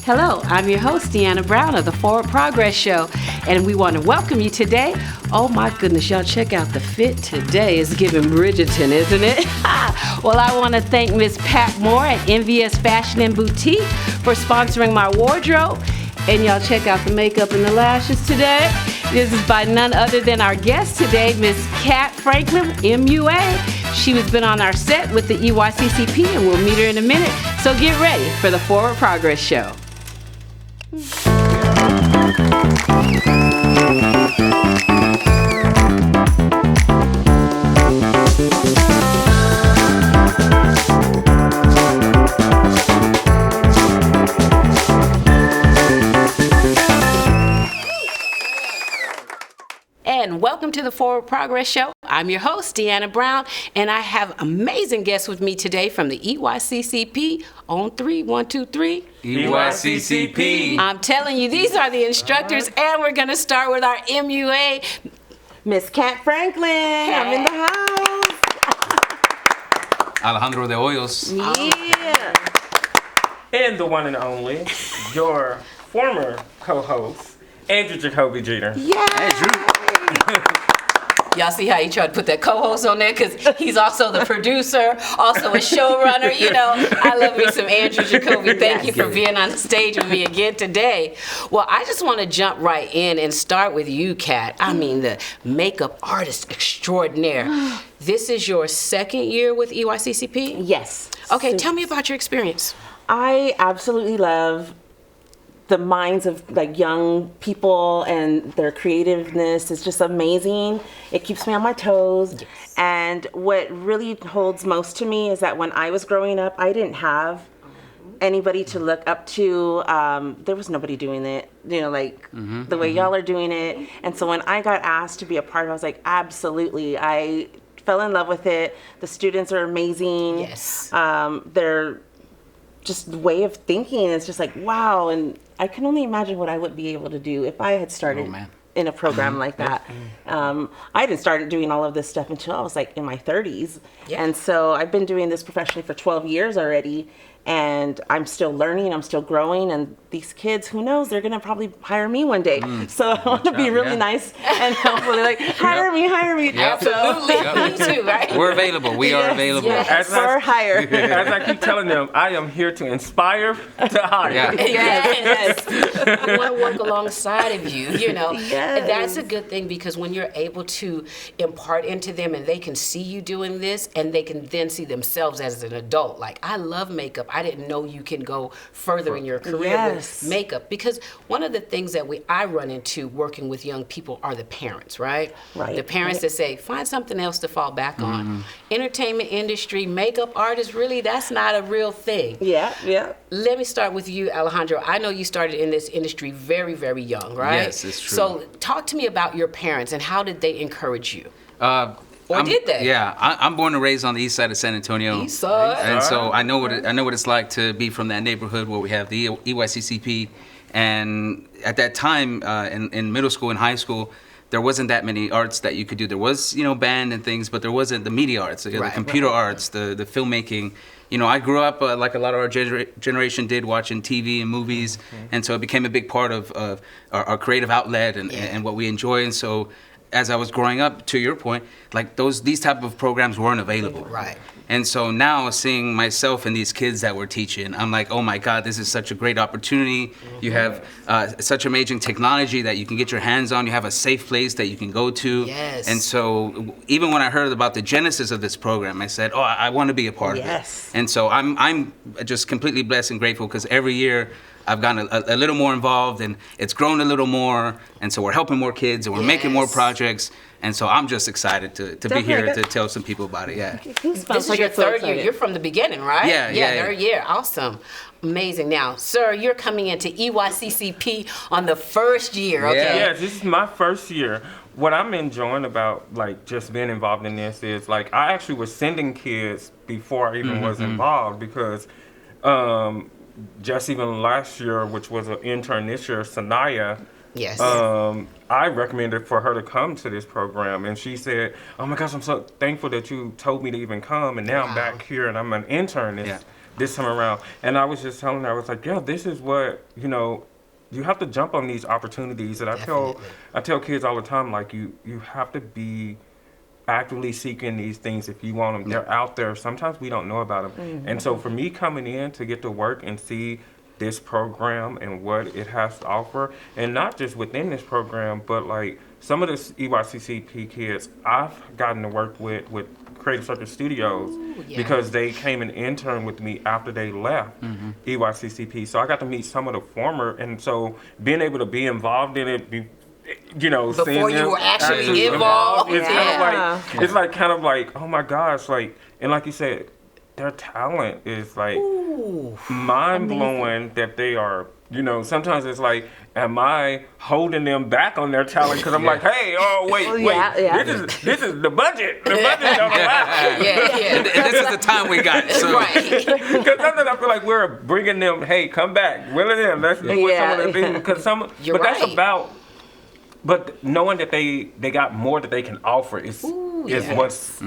Hello, I'm your host, Deanna Brown of the FwdProgress Show, and we want to welcome you today. Oh my goodness, y'all check out the fit today. It's giving Bridgerton, isn't it? Well, I want to thank Miss Pat Moore at Envious Fashion and Boutique for sponsoring my wardrobe. And y'all check out the makeup and the lashes today. This is by none other than our guest today, Miss Kat Franklin, MUA. She has been on our set with the EYCCP, and we'll meet her in a minute. So get ready for the FwdProgress Show. And welcome to the FwdProgress Show. I'm your host, Deanna Brown, and I have amazing guests with me today from the EYCCP on 3, 1, 2, 3. EYCCP. I'm telling you, these are the instructors, and we're going to start with our MUA, Miss Kat Franklin. I'm in the house. Alejandro DeHoyos. Yeah. And the one and only, your former co-host, AndrewJacobi Jeter. Yeah. Andrew. Y'all see how he tried to put that co-host on there? Because he's also the producer, also a showrunner. You know, I love me some AndrewJacobi. Thank you for being on the stage with me again today. Well, I just want to jump right in and start with you, Kat. I mean, the makeup artist extraordinaire. This is your second year with EYCCP? Yes. Okay, tell me about your experience. I absolutely love the minds of like young people, and their creativeness is just amazing. It keeps me on my toes. Yes. And what really holds most to me is that when I was growing up, I didn't have anybody to look up to. There was nobody doing it, you know, like the way y'all are doing it. And so when I got asked to be a part of it, I was like, absolutely. I fell in love with it. The students are amazing. Yes. They're just the way of thinking is just like, wow. And I can only imagine what I would be able to do if I had started in a program like that. I didn't start doing all of this stuff until I was like in my 30s. Yeah. And so I've been doing this professionally for 12 years already. And I'm still learning, I'm still growing, and these kids, who knows, they're gonna probably hire me one day. So I want to be really nice and hopefully like, hire me. Absolutely. Me too, right? We're available. We are available. Yes. Or hire. As I keep telling them, I am here to inspire, to hire. Yeah. Yes. I want to work alongside of you, you know. Yes. And that's a good thing, because when you're able to impart into them and they can see you doing this, and they can then see themselves as an adult. Like, I love makeup. I didn't know you can go further in your career with makeup, because one of the things that I run into working with young people are the parents, right? Right. The parents that say, find something else to fall back on. Entertainment industry, makeup artists, really, that's not a real thing. Yeah. Let me start with you, Alejandro. I know you started in this industry very, very young, right? Yes, it's true. So talk to me about your parents and how did they encourage you? Or did they? Yeah, I'm born and raised on the east side of San Antonio. Eastside. And so I know what it's like to be from that neighborhood where we have the EYCCP. And at that time, in middle school and high school, there wasn't that many arts that you could do. There was, band and things, but there wasn't the media arts, the computer arts, the filmmaking. I grew up like a lot of our generation did, watching TV and movies, and so it became a big part of our creative outlet and what we enjoy. And so, as I was growing up, to your point, like these type of programs weren't available. Right. And so now, seeing myself and these kids that we're teaching, I'm like, oh my God, this is such a great opportunity. You have such amazing technology that you can get your hands on. You have a safe place that you can go to. Yes. And so even when I heard about the genesis of this program, I said, I want to be a part of it. And so I'm just completely blessed and grateful, because every year I've gotten a little more involved, and it's grown a little more. And so we're helping more kids, and we're making more projects. And so I'm just excited to be here to tell some people about it. Yeah. This is your third year. You're from the beginning, right? Yeah. Third year. Awesome. Amazing. Now, sir, you're coming into EYCCP on the first year, okay? Yeah, this is my first year. What I'm enjoying about just being involved in this is I actually was sending kids before I even was involved, because just even last year, which was an intern this year, Sanaya, Yes. I recommended for her to come to this program, and she said, "Oh my gosh, I'm so thankful that you told me to even come, and now I'm back here and I'm an intern this time around. And I was just telling her, I was like, yeah, this is what, you know, you have to jump on these opportunities. And I tell kids all the time, like, you have to be actively seeking these things if you want them. They're out there. Sometimes we don't know about them. And so for me coming in to get to work and see this program and what it has to offer, and not just within this program, but like some of the EYCCP kids I've gotten to work with Creative Circuit Studios because they came and interned with me after they left EYCCP. So I got to meet some of the former, and so being able to be involved in it, you know, before you were actually involved. It's kind of like, it's like kind of like, oh my gosh, like, and like you said, their talent is like mind blowing that they are, you know, sometimes it's like, am I holding them back on their talent? Because I'm like, hey, oh, wait, this is the budget. The budget's on the line. And this is the time we got. So. Because sometimes I feel like we're bringing them, hey, come back, will it in, let's do what some of them things. Because that's about, but knowing that they got more that they can offer is what's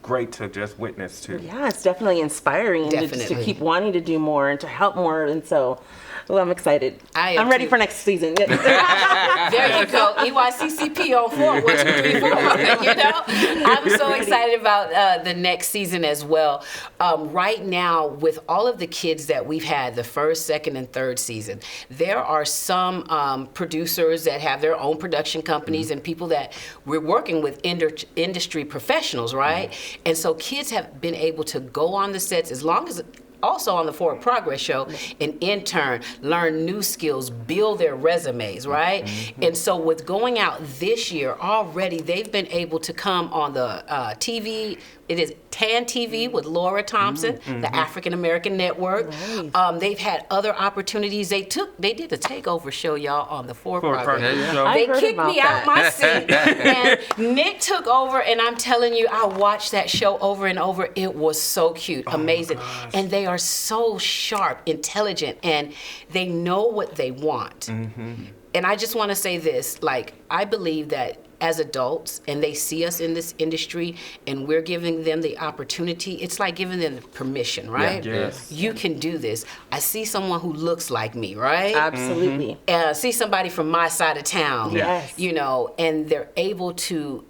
great to just witness to. Yeah, it's definitely inspiring to keep wanting to do more and to help more. And so, well, I'm excited. I'm ready for next season. There you go. EYCCP on 4, 1, 2, 3, 4. You know, I'm so excited about the next season as well. Right now, with all of the kids that we've had, the first, second, and third season, there are some producers that have their own production companies and people that we're working with industry professionals, right? And so kids have been able to go on the sets as long as also on the FwdProgress Show and intern, learn new skills, build their resumes, right? And so with going out this year already, they've been able to come on the TV. It is TAN TV with Laura Thompson, the African American Network. They've had other opportunities. They did the takeover show, y'all, on the FwdProgress Show. They kicked me out my seat, and Nick took over. And I'm telling you, I watched that show over and over. It was so cute, amazing, and they are so sharp, intelligent, and they know what they want. And I just want to say this: like, I believe that as adults, and they see us in this industry, and we're giving them the opportunity, it's like giving them the permission, right? You can do this. I see someone who looks like me, right? Absolutely. See somebody from my side of town, you know, and they're able to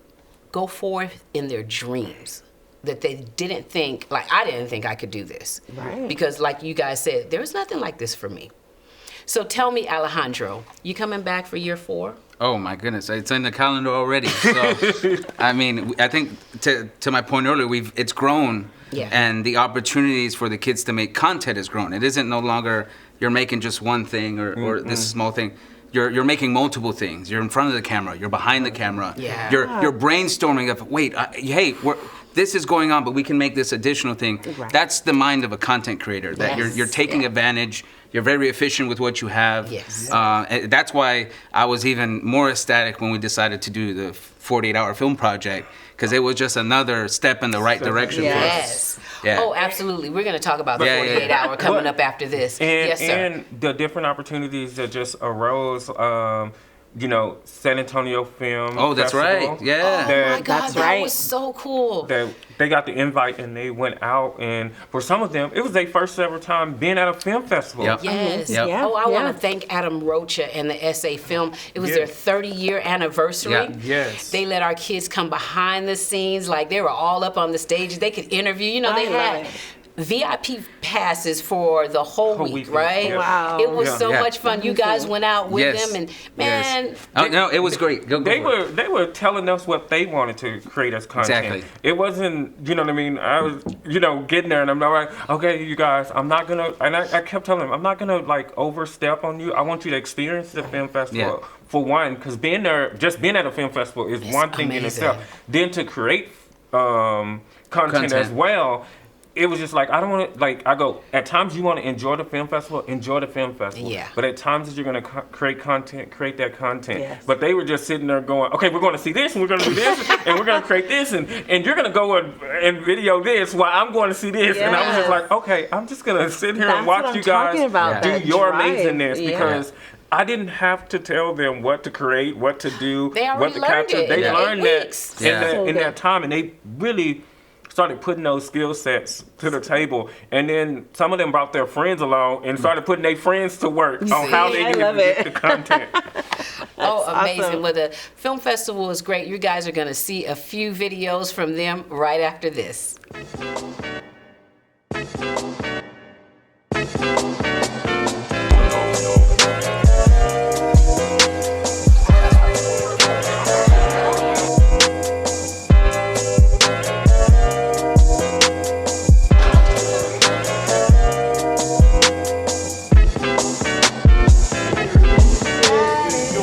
go forth in their dreams that they didn't think, like I didn't think I could do this. Because like you guys said, there's nothing like this for me. So tell me, Alejandro, you coming back for year 4? Oh my goodness, it's in the calendar already. So, I mean, I think to my point earlier, it's grown, and the opportunities for the kids to make content has grown. It isn't no longer you're making just one thing or this small thing. You're making multiple things. You're in front of the camera. You're behind the camera. You're brainstorming of, wait, hey, this is going on, but we can make this additional thing. That's the mind of a content creator. That you're taking advantage. You're very efficient with what you have. That's why I was even more ecstatic when we decided to do the 48-hour film project, because it was just another step in the right direction for us. Oh, absolutely. We're going to talk about the 48-hour coming up after this. Yes, sir. And the different opportunities that just arose. You know, San Antonio Film Festival. That's right. Yeah. Oh my God, that was so cool. They got the invite and they went out, and for some of them, it was their first ever time being at a film festival. Yes. Oh, I want to thank Adam Rocha and the SA Film. It was their 30-year anniversary. They let our kids come behind the scenes, like they were all up on the stage. They could interview. You know, they had VIP passes for the whole week, right? Wow. It was so much fun. You guys went out with them, and man, no, it was great. They were telling us what they wanted to create as content. Exactly. It wasn't, you know what I mean? I was, you know, getting there, and I'm like, okay, you guys, I'm not gonna, and I kept telling them, I'm not gonna like overstep on you. I want you to experience the film festival. For one, because being there, just being at a film festival is one thing in itself. Then to create content as well. It was just like, I don't want to, like, I go, at times you want to enjoy the film festival, but at times that you're going to create that content. But they were just sitting there going, okay, we're going to see this, and we're going to do this, and we're going to create this, and you're going to go and video this while I'm going to see this. And I was just like, okay, I'm just going to sit here and watch you guys do your amazingness, because I didn't have to tell them what to create, what to do, what to capture. They learned that in that time, and they really started putting those skill sets to the table. And then some of them brought their friends along and started putting their friends to work on how they can get the content. Oh, amazing. awesome. Well, the film festival is great. You guys are going to see a few videos from them right after this.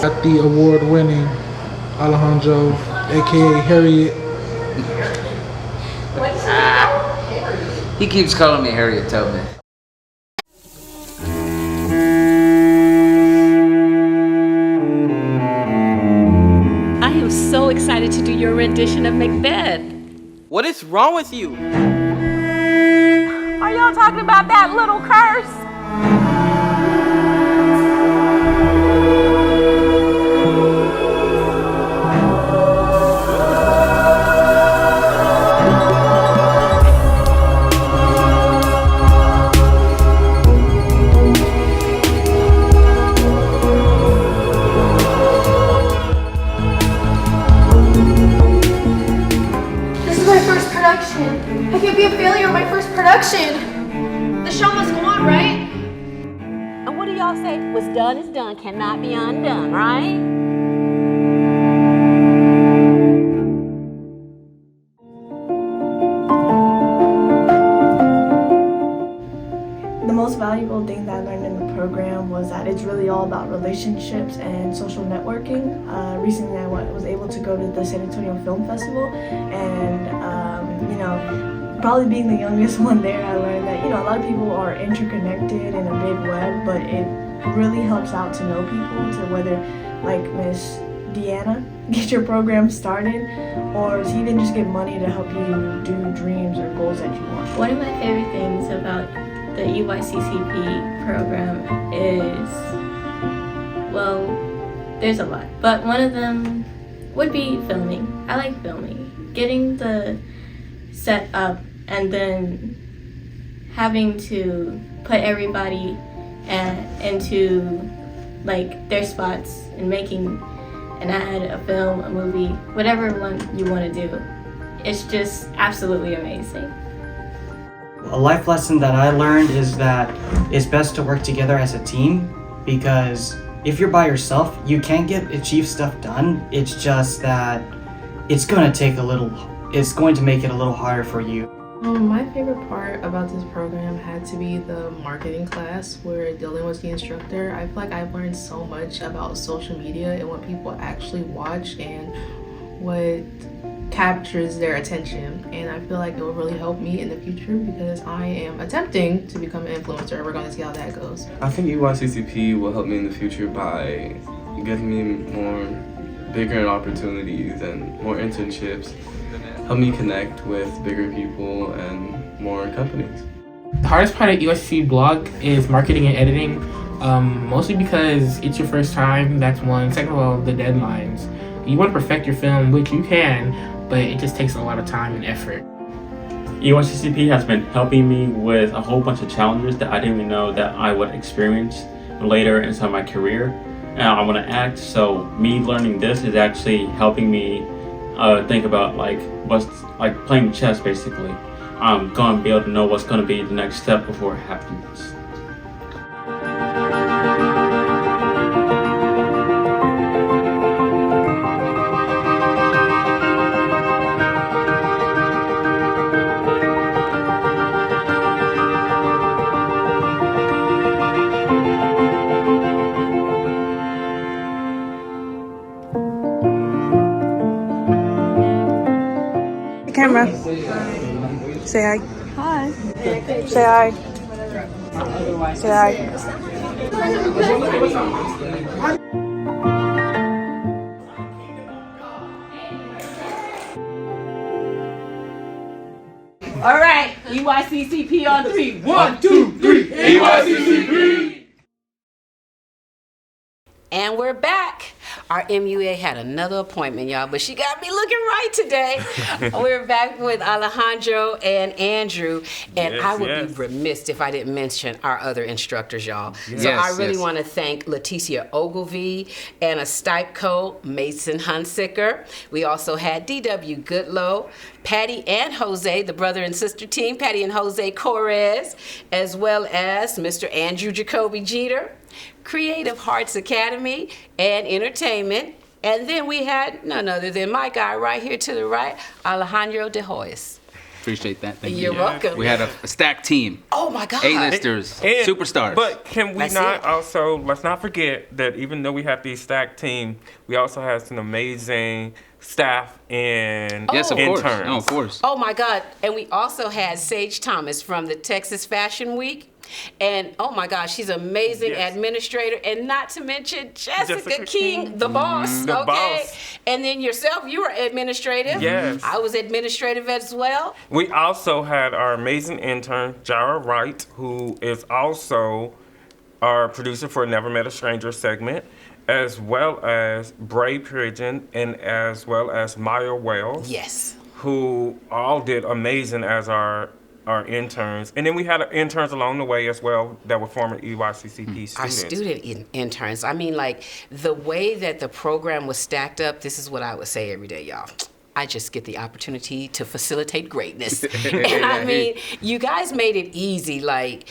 Got the award-winning Alejandro, aka Harriet. He keeps calling me Harriet Tubman. I am so excited to do your rendition of Macbeth. What is wrong with you? Are y'all talking about that little curse? This is my first production. I can't be a failure in my first production. The show must go on, right? And what do y'all say? What's done is done, cannot be undone, right? The most valuable thing that I learned in the program was that it's really all about relationships and social networking. Recently I was able to go to the San Antonio Film Festival, and probably being the youngest one there, I learned that a lot of people are interconnected in a big web, but it really helps out to know people, to whether like Miss Deanna, get your program started, or to even just get money to help you do dreams or goals that you want. One of my favorite things about the EYCCP program is, well, there's a lot, but one of them would be filming. I like filming. Getting the set up and then having to put everybody into like their spots and making an ad, a film, a movie, whatever one you want to do. It's just absolutely amazing. A life lesson that I learned is that it's best to work together as a team, because if you're by yourself, you can't achieve stuff done. It's just that it's going to make it a little harder for you. My favorite part about this program had to be the marketing class where Dylan was the instructor. I feel like I've learned so much about social media and what people actually watch and what captures their attention, and I feel like it will really help me in the future because I am attempting to become an influencer. We're going to see how that goes. I think EYCCP will help me in the future by giving me more bigger opportunities and more internships, help me connect with bigger people and more companies. The hardest part of EYCCP blog is marketing and editing, mostly because it's your first time, that's one. Second of all, the deadlines. You want to perfect your film, which you can, but it just takes a lot of time and effort. EYCCP has been helping me with a whole bunch of challenges that I didn't even know that I would experience later inside my career. And I want to act, so me learning this is actually helping me think about what's like playing chess basically. I'm going to be able to know what's going to be the next step before it happens. Camera. Say hi. Hi. Say hi. Say hi. All right, EYCCP on 3. 1, 2, 3. EYCCP. And we're back. Our MUA had another appointment, y'all, but she got me looking right today. We're back with Alejandro and Andrew, and I would be remiss if I didn't mention our other instructors, y'all. So I really want to thank Leticia Ogilvie, Anna Stipko, Mason Hunsicker. We also had D.W. Goodlow, Patty and Jose, the brother and sister team, Patty and Jose Correz, as well as Mr. AndrewJacobi Jeter, Creative Hearts Academy, and Entertainment. And then we had none other than my guy right here to the right, Alejandro DeHoyos. Appreciate that. Thank You're you. welcome. We had a stacked team. Oh my God. A-listers, And- superstars. But can we let's not forget that even though we have these stacked team, we also have some amazing staff and Yes, of interns. course. No, of course. Oh my God. And we also had Sage Thomas from the Texas Fashion Week. And oh my gosh, she's an amazing administrator. And not to mention Jessica King, the boss. The okay. boss. And then yourself, you were administrative. Yes. I was administrative as well. We also had our amazing intern, Jara Wright, who is also our producer for Never Met a Stranger segment, as well as Bray Pigeon, and as well as Maya Wells. Yes. Who all did amazing as our interns. And then we had interns along the way as well that were former EYCCP students. Our student interns. I mean, like, the way that the program was stacked up, this is what I would say every day, y'all. I just get the opportunity to facilitate greatness. And I mean, you guys made it easy. Like,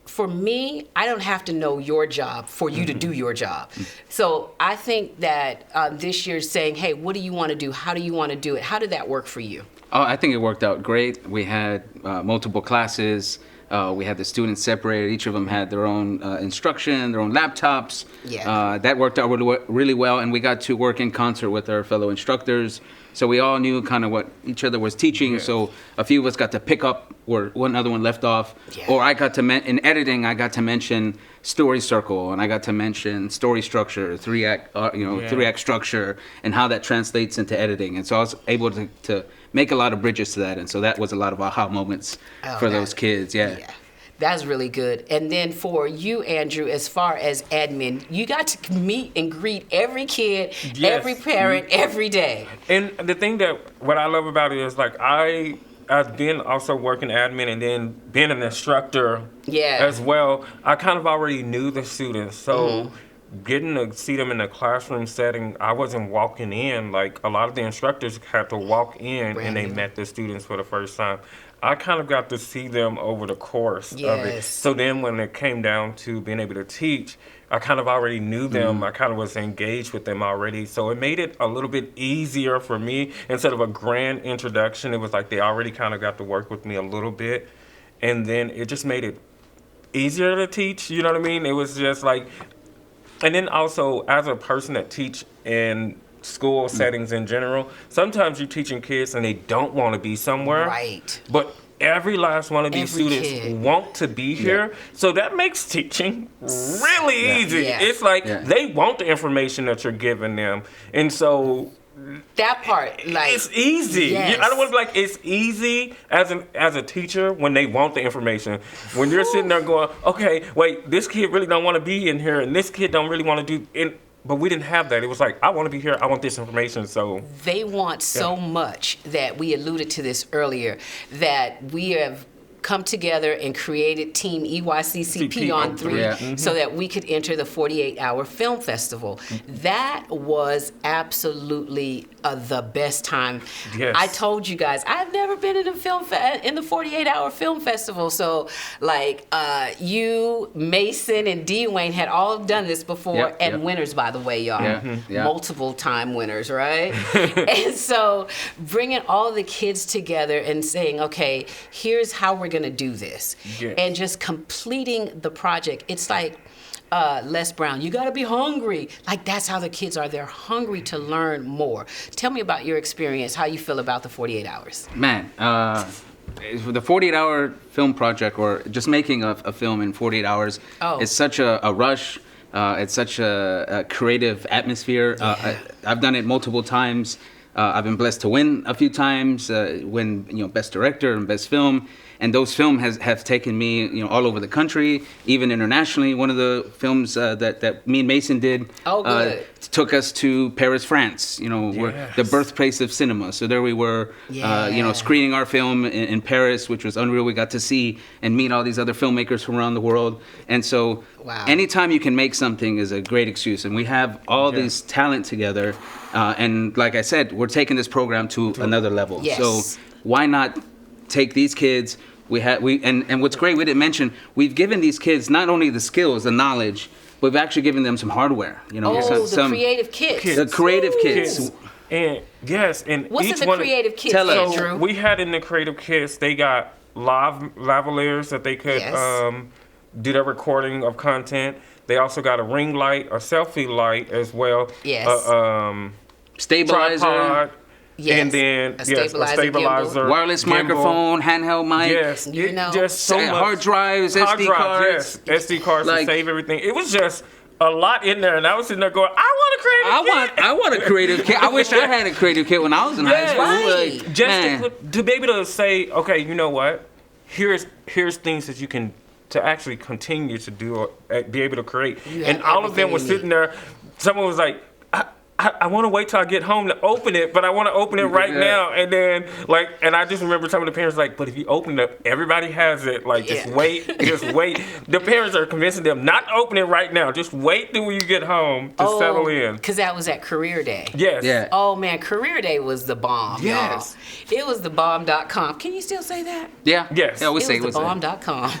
for me, I don't have to know your job for you to do your job. So I think that this year saying, hey, what do you want to do? How do you want to do it? How did that work for you? Oh, I think it worked out great. We had multiple classes. We had the students separated. Each of them had their own instruction, their own laptops. Yeah. That worked out really well, and we got to work in concert with our fellow instructors. So we all knew kind of what each other was teaching. Yeah. So a few of us got to pick up where one other one left off. Yeah. Or I got to, in editing, I got to mention story circle, and I got to mention story structure, three-act structure, and how that translates into editing. And so I was able to make a lot of bridges to that. And so that was a lot of aha moments for those kids. Yeah. That's really good. And then for you, Andrew, as far as admin, you got to meet and greet every kid, every parent, every day. And the thing what I love about it is, like, I've been also working admin and then being an instructor as well. I kind of already knew the students. So getting to see them in a classroom setting, I wasn't walking in. Like, a lot of the instructors had to walk in and they met the students for the first time. I kind of got to see them over the course of it. So then when it came down to being able to teach, I kind of already knew them. I kind of was engaged with them already. So it made it a little bit easier for me. Instead of a grand introduction, it was like they already kind of got to work with me a little bit. And then it just made it easier to teach, you know what I mean? It was just like, and then also as a person that teach in school settings in general, sometimes you're teaching kids and they don't want to be somewhere. Right. But every last one of these students want to be here. So that makes teaching really easy. It's like they want the information that you're giving them. And so that part, like, it's easy. I don't want to be like, it's easy as a teacher when they want the information. When you're sitting there going, okay, wait, this kid really don't want to be in here and this kid don't really want to do it. But we didn't have that. It was like, I want to be here. I want this information. So they want so much that we alluded to this earlier, that we have come together and created Team EYCCP on 3 so that we could enter the 48-hour film festival. That was absolutely the best time. I told you guys, I've never been in a in the 48-hour film festival. So, like, you, Mason, and Dwayne had all done this before, and winners, by the way, y'all. Multiple time winners, right? And so bringing all the kids together and saying, okay, here's how we're going to do this. And just completing the project. It's like Les Brown, you got to be hungry. Like, that's how the kids are. They're hungry to learn more. Tell me about your experience, how you feel about the 48 hours. Man, the 48-hour film project, or just making a film in 48 hours, is such a rush. It's such a creative atmosphere. I've done it multiple times. I've been blessed to win a few times, win best director and best film. And those films have taken me, all over the country, even internationally. One of the films that me and Mason did took us to Paris, France. We're the birthplace of cinema. So there we were, screening our film in Paris, which was unreal. We got to see and meet all these other filmmakers from around the world. And so anytime you can make something is a great excuse. And we have all these talent together. And like I said, we're taking this program to another level. Yes. So why not take these kids? And what's great, we didn't mention, we've given these kids not only the skills, the knowledge, but we've actually given them some hardware. The creative kits. The creative kits. And yes, and what's each in the creative kits, Andrew? We had in the creative kits, they got lavaliers that they could do their recording of content. They also got a ring light, a selfie light as well. Yes. Stabilizer. Tripod. Yes. And then a stabilizer, wireless microphone, handheld mic. Yes, just so much. Hard drives, SD cards. Yes, SD cards to save everything. It was just a lot in there, and I was sitting there going, "I want a creative kit. I want a creative kit. I wish I had a creative kit when I was in high school." Right. Just to be able to say, "Okay, you know what? Here's things that you can to actually continue to do or be able to create." And all of them were sitting there. Someone was like, I want to wait till I get home to open it, but I want to open it right now. And then, and I just remember telling the parents, but if you open it, everybody has it. Just wait. The parents are convincing them not to open it right now. Just wait till you get home to settle in. Because that was at Career Day. Yes. Yeah. Oh, man, Career Day was the bomb, yes. y'all. It was the bomb.com. Can you still say that? Yeah. Yes. Yeah, we say it was the bomb.com.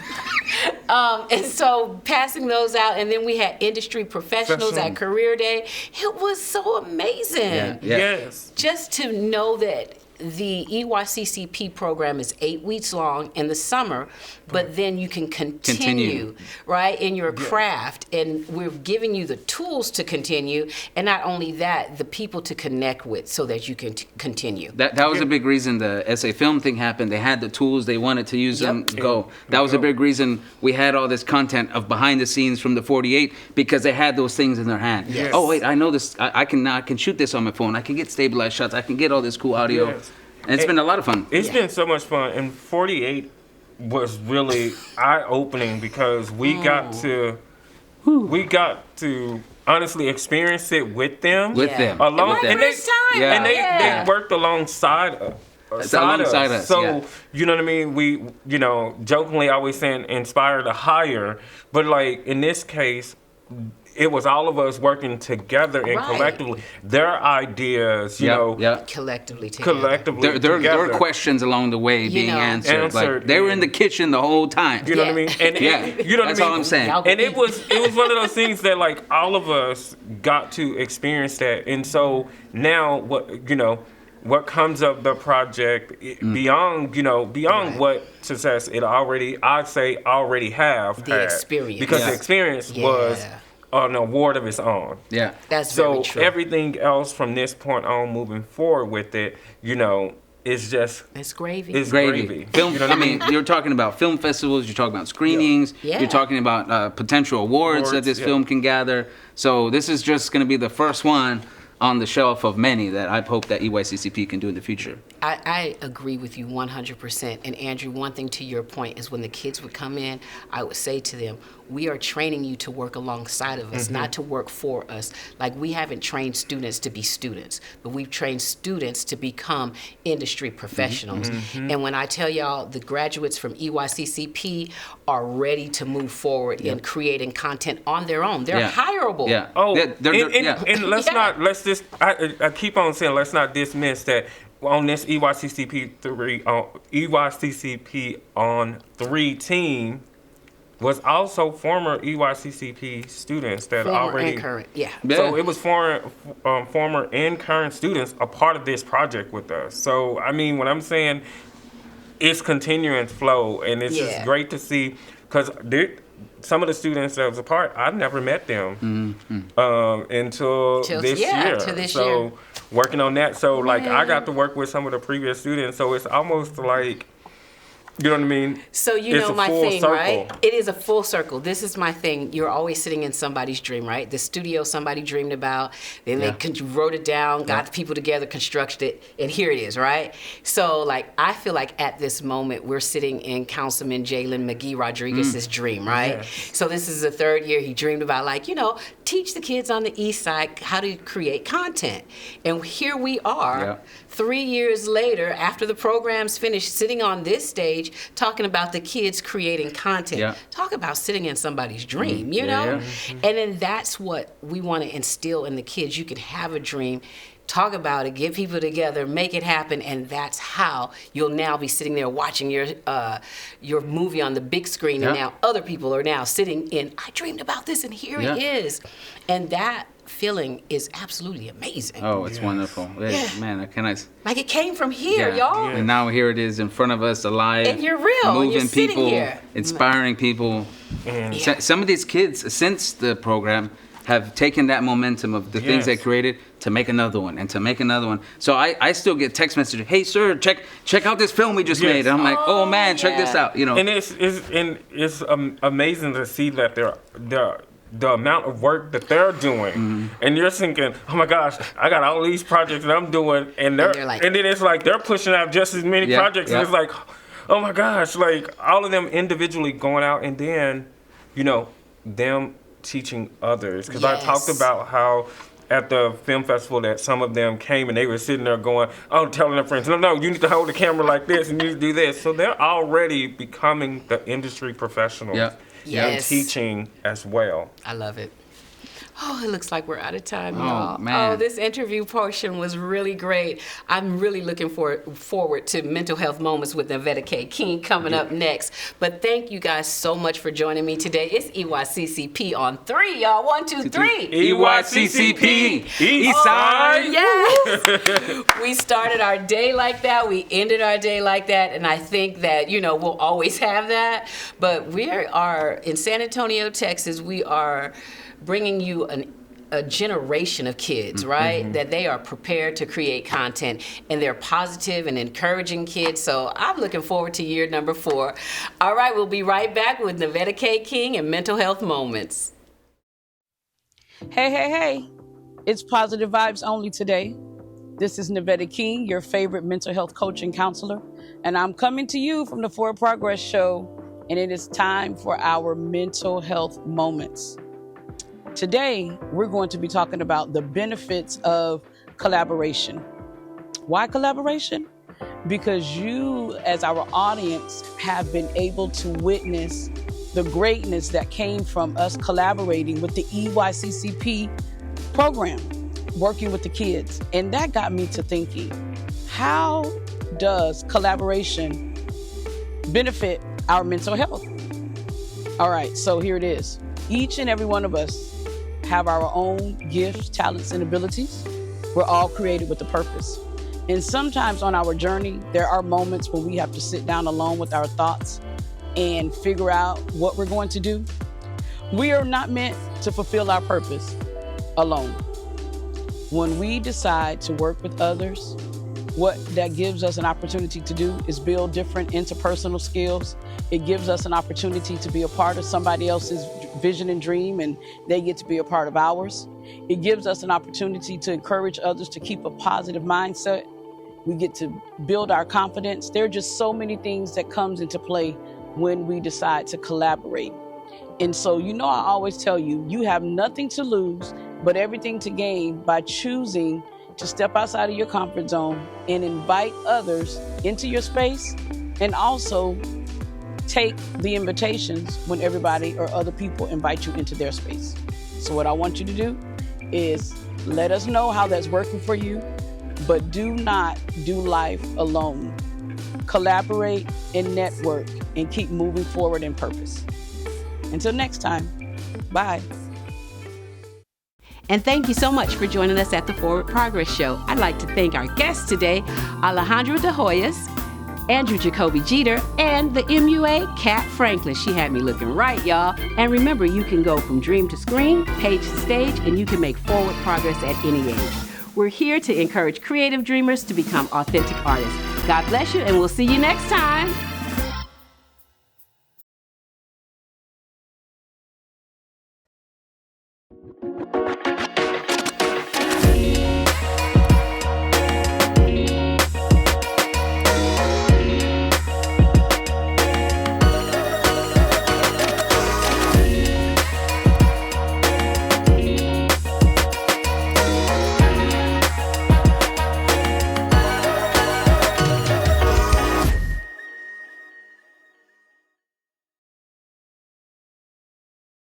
And so passing those out, and then we had industry professionals at Career Day. It was so amazing. Yeah. Yes. Just to know that the EYCCP program is 8 weeks long in the summer, but then you can continue. Right, in your craft. And we're giving you the tools to continue, and not only that, the people to connect with so that you can continue. That was a big reason the SA Film thing happened. They had the tools, they wanted to use them, go. That was a big reason we had all this content of behind the scenes from the 48, because they had those things in their hand. Yes. Oh, wait, I know this. I can shoot this on my phone. I can get stabilized shots. I can get all this cool audio. Yes. And it's been a lot of fun. It's been so much fun. And 48 was really eye-opening because we got to honestly experience it with them. And they worked alongside us. So, you know what I mean? We, jokingly always saying inspire to hire. But in this case, it was all of us working together and collectively. Their ideas, collectively together. There were questions along the way being answered. They were in the kitchen the whole time. You know what I mean? And you know what I mean? That's all I'm saying. And it was one of those things that all of us got to experience that. And so now what comes of the project beyond what success it already have the experience, because the experience was an award of its own. Yeah, that's very true. So everything else from this point on, moving forward with it, it's gravy. It's gravy. Film. You're talking about film festivals. You're talking about screenings. Yeah. You're talking about potential awards that this film can gather. So this is just going to be the first one on the shelf of many that I hope that EYCCP can do in the future. I agree with you 100%. And Andrew, one thing to your point is when the kids would come in, I would say to them, we are training you to work alongside of us, not to work for us. We haven't trained students to be students, but we've trained students to become industry professionals. And when I tell y'all the graduates from EYCCP are ready to move forward in creating content on their own, they're hireable. Yeah. Oh, and I keep on saying, let's not dismiss that on this EYCCP on 3 team was also former EYCCP students that already and current, So it was former and current students a part of this project with us. So when I'm saying it's continuing to flow, and it's just great to see because some of the students that was a part, I never met them until this year. Working on that. So I got to work with some of the previous students. So it's almost like You know what I mean? So you It's know a my full thing, circle. right? It is a full circle. This is my thing. You're always sitting in somebody's dream, right? The studio somebody dreamed about, then they wrote it down, got the people together, constructed it, and here it is, right? So like I feel like at this moment we're sitting in Councilman Jalen McGee Rodriguez's dream, right? Yes. So this is the third year he dreamed about, like, you know, teach the kids on the East Side how to create content. And here we are, 3 years later, after the program's finished, sitting on this stage, talking about the kids creating content. Talk about sitting in somebody's dream, you know? And then that's what we want to instill in the kids. You can have a dream, talk about it, get people together, make it happen, and that's how you'll now be sitting there watching your movie on the big screen, and now other people are now sitting in, I dreamed about this, and here it is. And that feeling is absolutely amazing. Oh, it's wonderful. Man, can I? Like it came from here, y'all. And now here it is in front of us, alive. And you're real. Moving You're sitting people, here. inspiring people. Some of these kids, since the program, have taken that momentum of the things they created to make another one and to make another one. So I still get text messages, hey sir, check out this film we just made. And I'm like, oh man, check this out. You know. And it's amazing to see that the amount of work that they're doing, and you're thinking, oh my gosh, I got all these projects that I'm doing, and then it's like they're pushing out just as many projects, and it's like, oh my gosh, like all of them individually going out, and then, you know, them teaching others. Because I talked about how at the film festival that some of them came and they were sitting there going, telling their friends, no, you need to hold the camera like this and you need to do this. So they're already becoming the industry professionals. And teaching as well. I love it. Oh, it looks like we're out of time, Oh, y'all. man. Oh, this interview portion was really great. I'm really looking forward to Mental Health Moments with Nevada K. King coming up next. But thank you guys so much for joining me today. It's EYCCP on 3, y'all. 1, 2, 3. EYCCP. Eastside. Yes. We started our day like that. We ended our day like that. And I think that, you know, we'll always have that. But we are in San Antonio, Texas. We are bringing you a generation of kids, right? That they are prepared to create content, and they're positive and encouraging kids. So I'm looking forward to year number 4. All right, we'll be right back with Nevada K. King and Mental Health Moments. Hey. It's positive vibes only today. This is Nevada King, your favorite mental health coach and counselor. And I'm coming to you from the FwdProgress Show, and it is time for our mental health moments. Today, we're going to be talking about the benefits of collaboration. Why collaboration? Because you, as our audience, have been able to witness the greatness that came from us collaborating with the EYCCP program, working with the kids. And that got me to thinking, how does collaboration benefit our mental health? All right, so here it is. Each and every one of us have our own gifts, talents, and abilities. We're all created with a purpose. And sometimes on our journey, there are moments when we have to sit down alone with our thoughts and figure out what we're going to do. We are not meant to fulfill our purpose alone. When we decide to work with others, what that gives us an opportunity to do is build different interpersonal skills. It gives us an opportunity to be a part of somebody else's vision and dream, and they get to be a part of ours. It gives us an opportunity to encourage others to keep a positive mindset. We get to build our confidence. There are just so many things that comes into play when we decide to collaborate. And so, you know, I always tell you, you have nothing to lose, but everything to gain by choosing to step outside of your comfort zone and invite others into your space, and also take the invitations when everybody or other people invite you into their space. So what I want you to do is let us know how that's working for you, but do not do life alone. Collaborate and network and keep moving forward in purpose. Until next time, bye. And thank you so much for joining us at the FwdProgress Show. I'd like to thank our guests today, Alejandro DeHoyos, AndrewJacobi Jeter, and the MUA, Kat Franklin. She had me looking right, y'all. And remember, you can go from dream to screen, page to stage, and you can make forward progress at any age. We're here to encourage creative dreamers to become authentic artists. God bless you, and we'll see you next time.